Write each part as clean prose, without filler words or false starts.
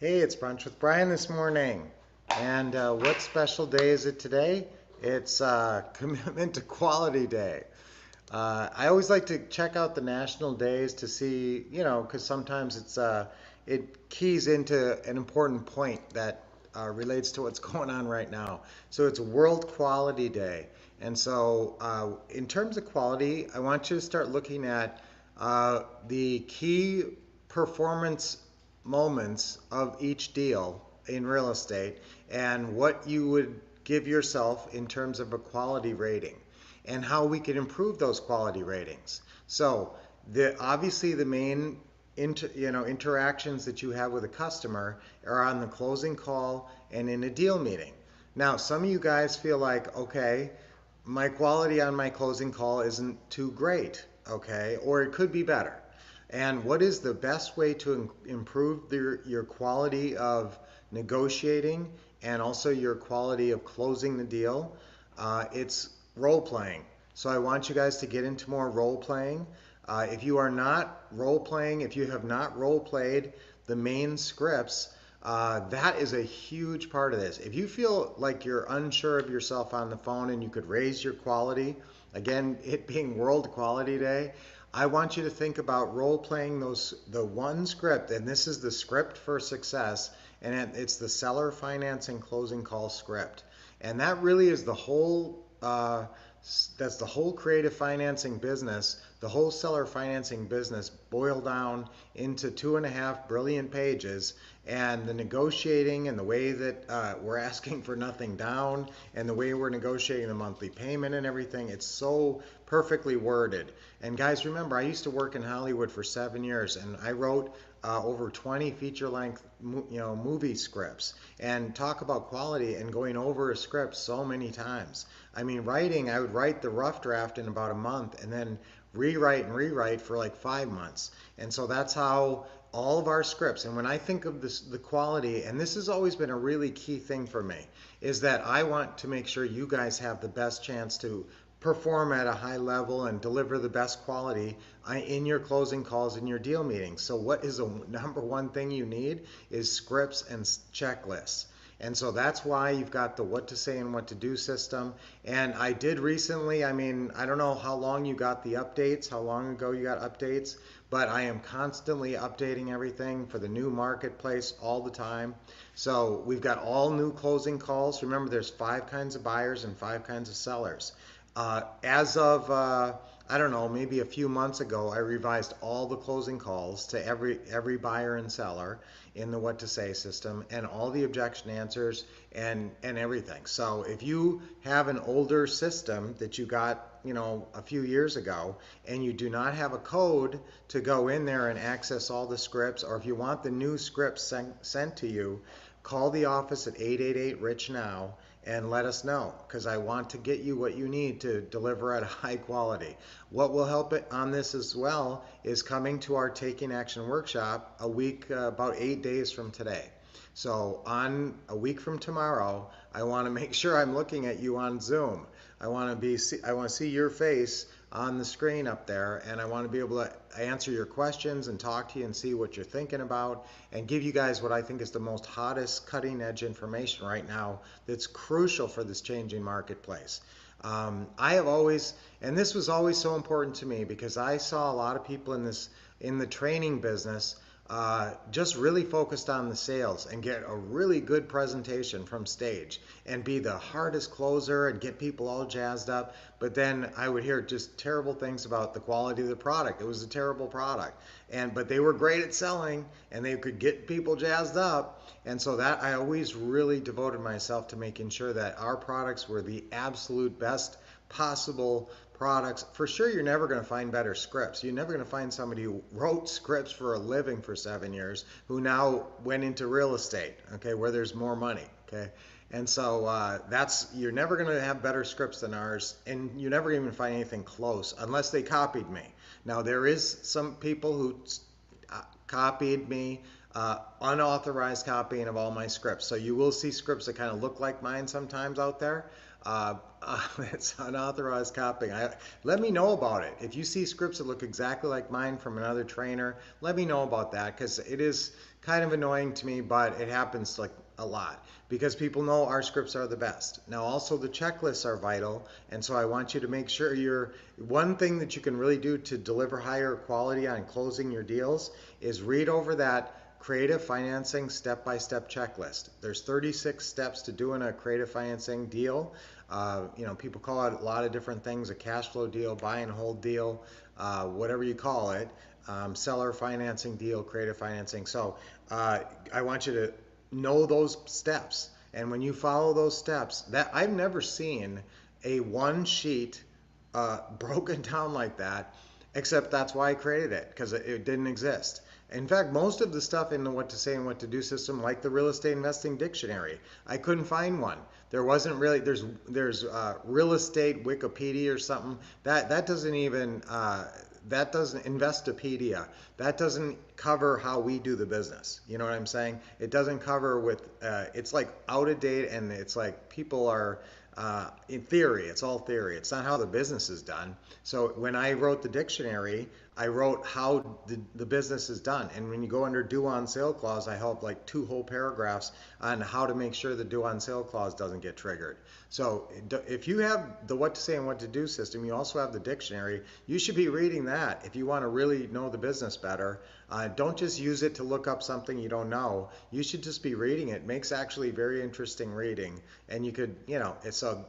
Hey, it's Brunch with Brian this morning. And what special day is it today? It's Commitment to Quality Day. I always like to check out the national days to see, because sometimes it keys into an important point that relates to what's going on right now. So it's World Quality Day. And so, in terms of quality, I want you to start looking at the key performance moments of each deal in real estate and what you would give yourself in terms of a quality rating and how we can improve those quality ratings. So, obviously the main interactions that you have with a customer are on the closing call and in a deal meeting. Now, some of you guys feel like, okay, my quality on my closing call isn't too great, okay, or it could be better. And what is the best way to improve your quality of negotiating and also your quality of closing the deal? It's role playing. So I want you guys to get into more role playing. If you are not role playing, if you have not role played the main scripts, that is a huge part of this. If you feel like you're unsure of yourself on the phone and you could raise your quality, again, it being World Quality Day, I want you to think about role playing the one script, and this is the script for success, and it's the seller financing closing call script. And that really is that's the whole creative financing business, the whole seller financing business boiled down into 2.5 brilliant pages. And the negotiating and the way that we're asking for nothing down and the way we're negotiating the monthly payment and everything, it's so perfectly worded. And guys, remember, I used to work in Hollywood for 7 years, and I wrote over 20 feature-length, movie scripts, and talk about quality and going over a script so many times. I mean, I would write the rough draft in about a month, and then rewrite and rewrite for like 5 months. And so that's how all of our scripts, and when I think of this, the quality, and this has always been a really key thing for me, is that I want to make sure you guys have the best chance to perform at a high level and deliver the best quality in your closing calls in your deal meetings. So what is the number one thing you need is scripts and checklists. And so that's why you've got the what to say and what to do system. And I did recently, I mean, I don't know how long you got the updates, how long ago you got updates, but I am constantly updating everything for the new marketplace all the time. So we've got all new closing calls. Remember, there's 5 kinds of buyers and 5 kinds of sellers. As of I don't know, maybe a few months ago, I revised all the closing calls to every buyer and seller in the what to say system, and all the objection answers and everything. So if you have an older system that you got, a few years ago, and you do not have a code to go in there and access all the scripts, or if you want the new scripts sent to you, call the office at 888-RICH now and let us know, because I want to get you what you need to deliver at a high quality. What will help it on this as well is coming to our Taking Action workshop a week, about 8 days from today. So on a week from tomorrow, I want to make sure I'm looking at you on Zoom. I want to see your face on the screen up there, and I want to be able to answer your questions and talk to you and see what you're thinking about and give you guys what I think is the most hottest cutting edge information right now that's crucial for this changing marketplace. I have always, and this was always so important to me, because I saw a lot of people in the training business just really focused on the sales and get a really good presentation from stage and be the hardest closer and get people all jazzed up. But then I would hear just terrible things about the quality of the product. It was a terrible product, but they were great at selling and they could get people jazzed up. And so that I always really devoted myself to making sure that our products were the absolute best possible products. For sure, you're never going to find better scripts. You're never going to find somebody who wrote scripts for a living for 7 years who now went into real estate, okay, where there's more money, okay. And so you're never going to have better scripts than ours, and you never even find anything close unless they copied me. Now, there is some people who copied me, unauthorized copying of all my scripts. So you will see scripts that kind of look like mine sometimes out there. It's unauthorized copying. Let me know about it. If you see scripts that look exactly like mine from another trainer, let me know about that because it is kind of annoying to me, but it happens like a lot because people know our scripts are the best. Now, also the checklists are vital, and so I want you to make sure one thing that you can really do to deliver higher quality on closing your deals is read over that creative financing step-by-step checklist. There's 36 steps to doing a creative financing deal. People call it a lot of different things: a cash flow deal, buy and hold deal, whatever you call it, seller financing deal, creative financing. So I want you to know those steps, and when you follow those steps, that I've never seen a one sheet broken down like that, except that's why I created it, because it didn't exist. In fact, most of the stuff in the what to say and what to do system, like the real estate investing dictionary, I couldn't find one. There wasn't really. There's real estate Wikipedia or something that doesn't even that doesn't Investopedia. That doesn't cover how we do the business. You know what I'm saying? It doesn't cover with. It's like out of date, and it's like people are. In theory, it's all theory. It's not how the business is done. So when I wrote the dictionary, I wrote how the business is done. And when you go under due on sale clause, I have like two whole paragraphs on how to make sure the due on sale clause doesn't get triggered. So if you have the what to say and what to do system, you also have the dictionary. You should be reading that if you want to really know the business better. Don't just use it to look up something you don't know. You should just be reading it. It makes actually very interesting reading. And you could, so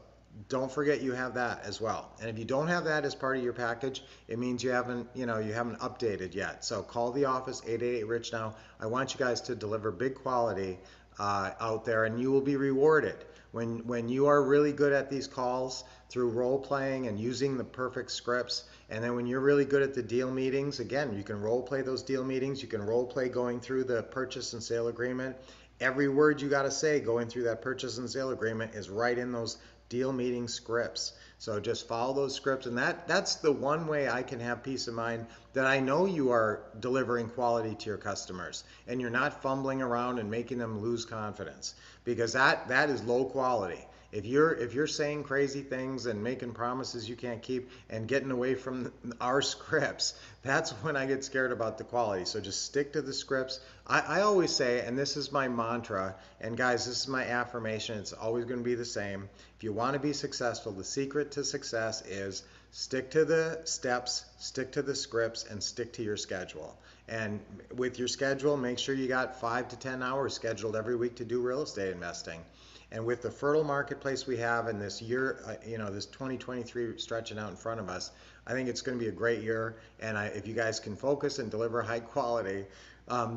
don't forget you have that as well. And if you don't have that as part of your package, it means you haven't updated yet. So call the office, 888-RICH now. I want you guys to deliver big quality out there, and you will be rewarded. When you are really good at these calls through role playing and using the perfect scripts, and then when you're really good at the deal meetings, again, you can role play those deal meetings. You can role play going through the purchase and sale agreement. Every word you got to say going through that purchase and sale agreement is right in those deal meeting scripts. So just follow those scripts, and that's the one way I can have peace of mind that I know you are delivering quality to your customers and you're not fumbling around and making them lose confidence, because that is low quality. If you're saying crazy things and making promises you can't keep and getting away from our scripts, that's when I get scared about the quality. So just stick to the scripts. I always say, and this is my mantra, and guys, this is my affirmation, it's always going to be the same. If you want to be successful, the secret to success is stick to the steps, stick to the scripts, and stick to your schedule. And with your schedule, make sure you got 5 to 10 hours scheduled every week to do real estate investing. And with the fertile marketplace we have in this year, this 2023 stretching out in front of us, I think it's going to be a great year. And if you guys can focus and deliver high quality,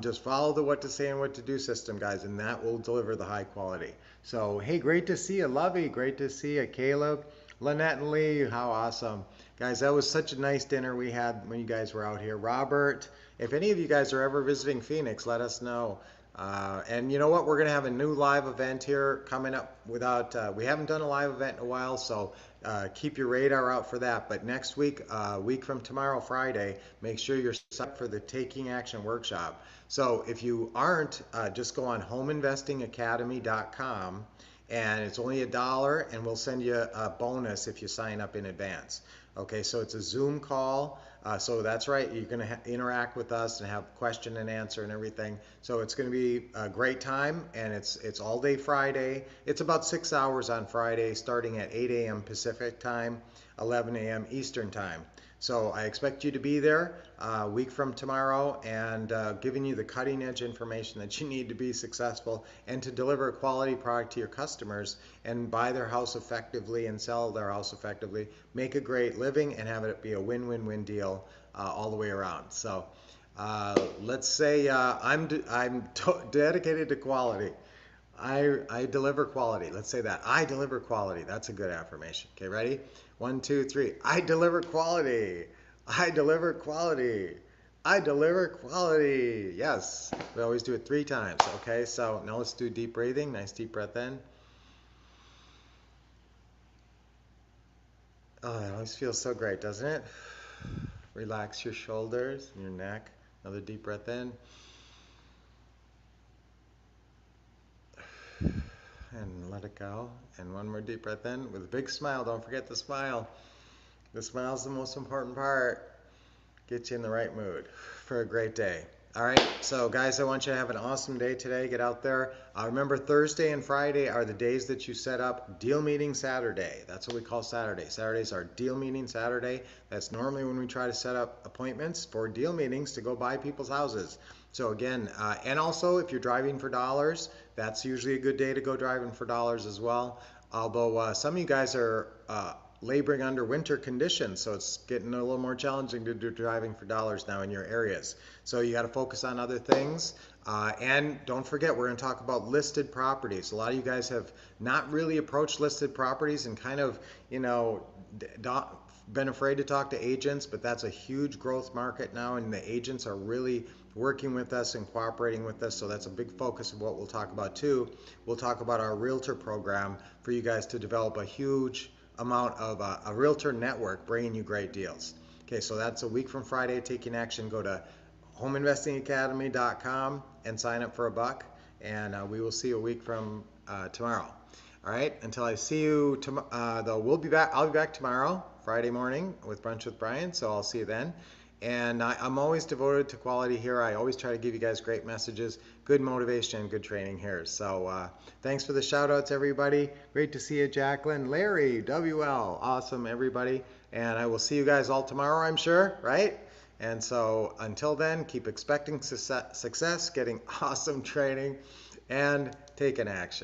just follow the what to say and what to do system, guys, and that will deliver the high quality. So, hey, great to see you, Lovey. Great to see you, Caleb, Lynette, and Lee. How awesome. Guys, that was such a nice dinner we had when you guys were out here. Robert, if any of you guys are ever visiting Phoenix, let us know. And you know what? We're going to have a new live event here coming up we haven't done a live event in a while, so keep your radar out for that. But next week, a week from tomorrow, Friday, make sure you're set up for the Taking Action Workshop. So if you aren't, just go on homeinvestingacademy.com, and it's only $1, and we'll send you a bonus if you sign up in advance. Okay, so it's a Zoom call. So that's right, you're going to interact with us and have question and answer and everything. So it's going to be a great time, and it's all day Friday. It's about 6 hours on Friday, starting at 8 a.m. Pacific time, 11 a.m. Eastern time. So I expect you to be there a week from tomorrow, and giving you the cutting edge information that you need to be successful and to deliver a quality product to your customers and buy their house effectively and sell their house effectively, make a great living, and have it be a win-win-win deal all the way around. So let's say I'm dedicated to quality. I deliver quality. Let's say that. I deliver quality. That's a good affirmation. Okay, ready? 1, 2, 3. I deliver quality. I deliver quality. I deliver quality. Yes. We always do it 3 times. Okay, so now let's do deep breathing. Nice deep breath in. Oh, it always feels so great, doesn't it? Relax your shoulders and your neck. Another deep breath in. and let it go. And one more deep breath in with a big smile. Don't forget the smile. The smile is the most important part. Get you in the right mood for a great day. All right, so guys, I want you to have an awesome day today. Get out there. Remember, Thursday and Friday are the days that you set up deal meeting Saturday. That's what we call Saturday. Saturdays are deal meeting Saturday. That's normally when we try to set up appointments for deal meetings to go buy people's houses. So again, and also if you're driving for dollars, that's usually a good day to go driving for dollars as well. Although some of you guys are laboring under winter conditions, so it's getting a little more challenging to do driving for dollars now in your areas. So you got to focus on other things. And don't forget, we're going to talk about listed properties. A lot of you guys have not really approached listed properties and kind of, you know, been afraid to talk to agents, but that's a huge growth market now, and the agents are really working with us and cooperating with us, so that's a big focus of what we'll talk about too. We'll talk about our realtor program for you guys to develop a huge amount of a realtor network bringing you great deals. Okay, so that's a week from Friday. Taking action. Go to homeinvestingacademy.com and sign up for a buck, and we will see you a week from tomorrow. All right, until I see you though, we'll be back. I'll be back tomorrow, Friday morning, with Brunch with Brian, so I'll see you then. And I'm always devoted to quality here. I always try to give you guys great messages, good motivation, and good training here. So thanks for the shout outs, everybody. Great to see you, Jacqueline, Larry, WL, awesome, everybody. And I will see you guys all tomorrow, I'm sure, right? And so until then, keep expecting success, getting awesome training, and taking action.